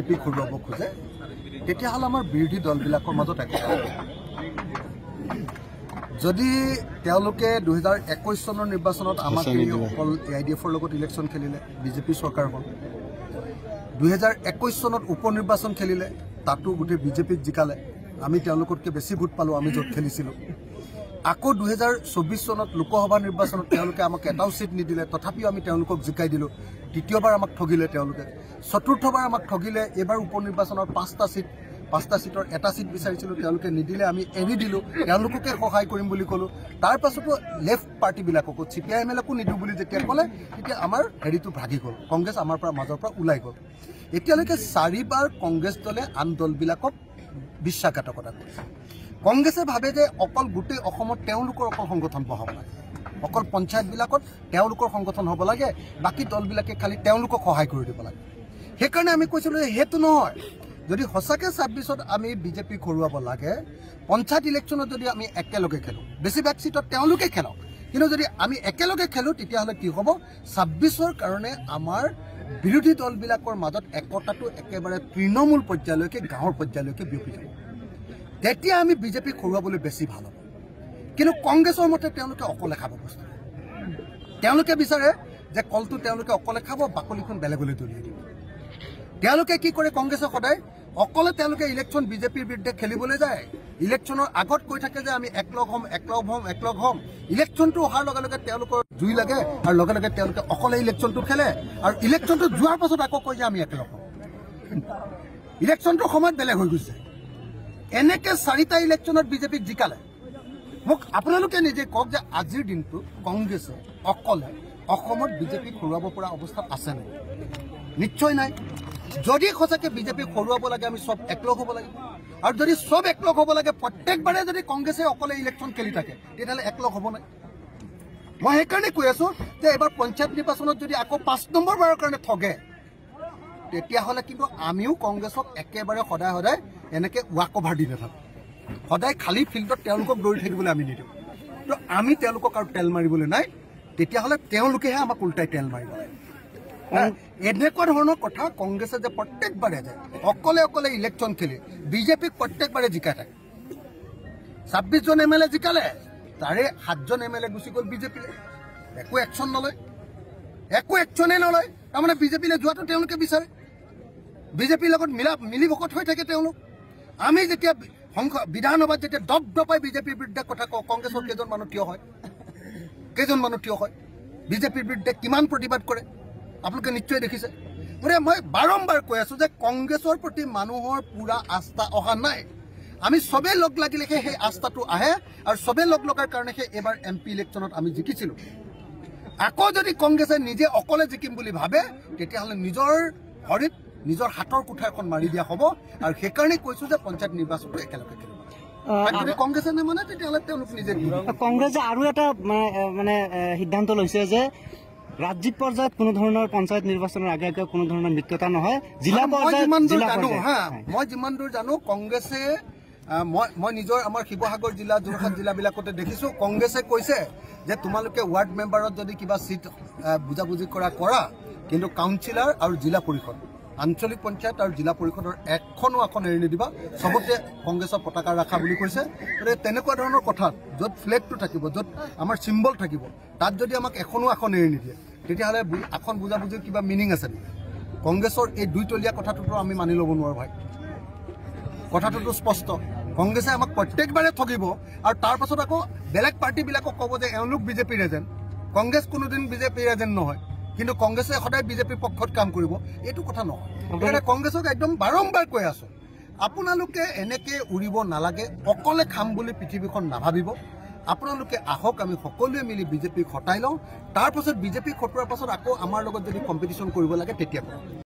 BJP ঘূৰাব খোজে তেতিয়াহ'লে আমাৰ বিৰোধী দলবিলাকৰ মাজত একতা যদি তেওঁলোকে 2021 চনৰ নিৰ্বাচনত আমাক অকল AIDFৰ লগত ইলেকশ্যন খেলিলে বিজেপি চৰকাৰ হ'ল 2021 চনত উপ নিৰ্বাচন খেলিলে তাতো গোটেই বিজেপিক জিকালে আমি তেওঁলোকতকৈ বেছি ভোট পালোঁ আমি য'ত খেলিছিলোঁ আকৌ 2024 চনত লোকসভা নিৰ্বাচনত তেওঁলোকে আমাক এটাও সিট নিদিলে তথাপিও আমি তেওঁলোকক জিকাই দিলোঁ দ্বিতীয়বাৰ আমাক ঠগিলে তেওঁলোকে চতুৰ্থবাৰ আমাক ঠগিলে এবাৰ উপ নিৰ্বাচনত পাঁচটা সিটৰ এটা সিট বিচাৰিছিলোঁ তেওঁলোকে নিদিলে আমি এৰি দিলোঁ তেওঁলোককে সহায় কৰিম বুলি ক'লোঁ তাৰ পাছতো লেফ্ট পাৰ্টিবিলাককো CPIMকো নিদিওঁ বুলি যেতিয়া ক'লে তেতিয়া আমাৰ হেৰিটো ভাগি গ'ল কংগ্ৰেছ আমাৰ মাজৰ পৰা ওলাই গ'ল এতিয়ালৈকে 4বাৰ কংগ্ৰেছ দলে আন দলবিলাকক বিশ্বাসঘাতকতা কৰিছে কংগ্ৰেছে ভাবে যে অকল গোটেই অসমত তেওঁলোকৰ অকল সংগঠন বহাব লাগে অকল পঞ্চায়তবিলাকত তেওঁলোকৰ সংগঠন হ'ব লাগে বাকী দলবিলাকে খালি তেওঁলোকক সহায় কৰি দিব লাগে সেইকাৰণে আমি কৈছিলোঁ যে সেইটো নহয় যদি সঁচাকৈ 26ত আমি বিজেপি ঘূৰাব লাগে পঞ্চায়ত ইলেকশ্যনত যদি আমি একেলগে খেলোঁ বেছিভাগ সিটত তেওঁলোকে খেলক কিন্তু যদি আমি একেলগে খেলোঁ তেতিয়াহ'লে কি হ'ব 26ৰ কাৰণে আমাৰ বিৰোধী দলবিলাকৰ মাজত একতাটো একেবাৰে তৃণমূল পৰ্যায়লৈকে গাঁৱৰ পৰ্যায়লৈকে বিয়পি যাব তেতিয়া আমি বিজেপি ঘূৰাবলৈ বেছি ভাল হ'ব কিন্তু কংগ্ৰেছৰ মতে তেওঁলোকে অকলে খাব বস্তু তেওঁলোকে বিচাৰে যে কলটো তেওঁলোকে অকলে খাব বাকলিখন বেলেগলৈ দলিয়াই দিব তেওঁলোকে কি কৰে কংগ্ৰেছে সদায় অকলে তেওঁলোকে ইলেকশ্যন বিজেপিৰ বিৰুদ্ধে খেলিবলৈ যায় ইলেকশ্যনৰ আগত কৈ থাকে যে আমি একলগ হ'ম ইলেকশ্যনটো অহাৰ লগে লগে তেওঁলোকৰ জুই লাগে আৰু লগে লগে তেওঁলোকে অকলে ইলেকশ্যনটো খেলে আৰু ইলেকশ্যনটো যোৱাৰ পাছত আকৌ কয় যে আমি একলগ হ'ম ইলেকশ্যনটোৰ সময়ত বেলেগ হৈ গৈছে এনেকৈ 4টা ইলেকশ্যনত বিজেপিক জিকালে মোক আপোনালোকে নিজে কওক যে আজিৰ দিনটো কংগ্ৰেছে অকলে অসমত বিজেপিক ঘূৰাব পৰা অৱস্থাত আছে নাই নিশ্চয় নাই যদি সঁচাকৈ বিজেপিক ঘূৰাব লাগে আমি সব একলগ হ'ব লাগিব আৰু যদি সব একলগ হ'ব লাগে প্ৰত্যেকবাৰে যদি কংগ্ৰেছে অকলে ইলেকশ্যন খেলি থাকে তেতিয়াহ'লে একলগ হ'ব নাই মই সেইকাৰণে কৈ আছোঁ যে এইবাৰ পঞ্চায়ত নিৰ্বাচনত যদি আকৌ 5 নম্বৰ বাৰৰ কাৰণে ঠগে তেতিয়াহ'লে কিন্তু আমিও কংগ্ৰেছক একেবাৰে সদায় এনেকৈ ৱাক অভাৰ দি নাথাকোঁ সদায় খালী ফিল্ডত তেওঁলোকক দৌৰি থাকিবলৈ আমি নিদিওঁ তো আমি তেওঁলোকক আৰু তেল মাৰিবলৈ নাই তেতিয়াহ'লে তেওঁলোকেহে আমাক উল্টাই তেল মাৰিব লাগে এনেকুৱা ধৰণৰ কথা কংগ্ৰেছে যে প্ৰত্যেকবাৰে যে অকলে ইলেকশ্যন খেলি বিজেপিক প্ৰত্যেকবাৰে জিকাই থাকে 26জন MLA জিকালে তাৰে 7জন MLA গুচি গ'ল বিজেপিলৈ একো একশ্যনেই নলয় তাৰমানে বিজেপিলৈ যোৱাটো তেওঁলোকে বিচাৰে বিজেপিৰ লগত মিলিভকত হৈ থাকে তেওঁলোক আমি যেতিয়া বিধানসভাত যেতিয়া দপদপাই বিজেপিৰ বিৰুদ্ধে কথা কওঁ কংগ্ৰেছৰ কেইজন মানুহ থিয় হয় বিজেপিৰ বিৰুদ্ধে কিমান প্ৰতিবাদ কৰে আপোনালোকে নিশ্চয় দেখিছে গতিকে মই বাৰম্বাৰ কৈ আছোঁ যে কংগ্ৰেছৰ প্ৰতি মানুহৰ পূৰা আস্থা অহা নাই আমি চবেই লগ লাগিলেহে সেই আস্থাটো আহে আৰু চবেই লগ লগাৰ কাৰণেহে এইবাৰ MP ইলেকশ্যনত আমি জিকিছিলোঁ আকৌ যদি কংগ্ৰেছে নিজে অকলে জিকিম বুলি ভাবে তেতিয়াহ'লে নিজৰ ভৰিত নিজৰ হাতৰ কুঠাৰখন মাৰি দিয়া হ'ব আৰু সেইকাৰণে কৈছোঁ যে পঞ্চায়ত নিৰ্বাচনটো একেলগে খেলিব যদি কংগ্ৰেছে নামানে তেতিয়াহ'লে তেওঁলোক নিজে কংগ্ৰেছে আৰু এটা মানে সিদ্ধান্ত লৈছে যে ৰাজ্যিক পৰ্যায়ত কোনো ধৰণৰ পঞ্চায়ত নিৰ্বাচনৰ আগে কোনো ধৰণৰ মিত্ৰতা নহয় জিলা পৰ্যায়ত মই যিমান দূৰ জানো কংগ্ৰেছে মই নিজৰ আমাৰ শিৱসাগৰ জিলা যোৰহাট জিলাবিলাকতে দেখিছোঁ কংগ্ৰেছে কৈছে যে তোমালোকে ৱাৰ্ড মেম্বাৰত যদি কিবা চিট বুজাবুজি কৰা কিন্তু কাউন্সিলাৰ আৰু জিলা পৰিষদ আঞ্চলিক পঞ্চায়ত আৰু জিলা পৰিষদৰ এখনো আসন এৰি নিদিবা চবতে কংগ্ৰেছৰ পতাকা ৰাখা বুলি কৈছে গতিকে তেনেকুৱা ধৰণৰ কথাত য'ত ফ্লেগটো থাকিব য'ত আমাৰ চিম্বল থাকিব তাত যদি আমাক এখনো আসন এৰি নিদিয়ে তেতিয়াহ'লে আসন বুজাবুজিৰ কিবা মিনিং আছে কংগ্ৰেছৰ এই দুইতলীয়া কথাটোতো আমি মানি ল'ব নোৱাৰোঁ ভাই কথাটোতো স্পষ্ট কংগ্ৰেছে আমাক প্ৰত্যেকবাৰে ঠগিব আৰু তাৰ পাছত আকৌ বেলেগ পাৰ্টিবিলাকক ক'ব যে এওঁলোক বিজেপিৰ এজেণ্ট কংগ্ৰেছ কোনোদিন বিজেপিৰ এজেণ্ট নহয় কিন্তু কংগ্ৰেছে সদায় বিজেপিৰ পক্ষত কাম কৰিব এইটো কথা নহয় সেইকাৰণে কংগ্ৰেছক একদম বাৰম্বাৰ কৈ আছোঁ আপোনালোকে এনেকৈ উৰিব নালাগে অকলে খাম বুলি পৃথিৱীখন নাভাবিব আপোনালোকে আহক আমি সকলোৱে মিলি বিজেপিক হটাই লওঁ তাৰপাছত বিজেপিক হটোৱাৰ পাছত আকৌ আমাৰ লগত যদি কম্পিটিশ্যন কৰিব লাগে তেতিয়া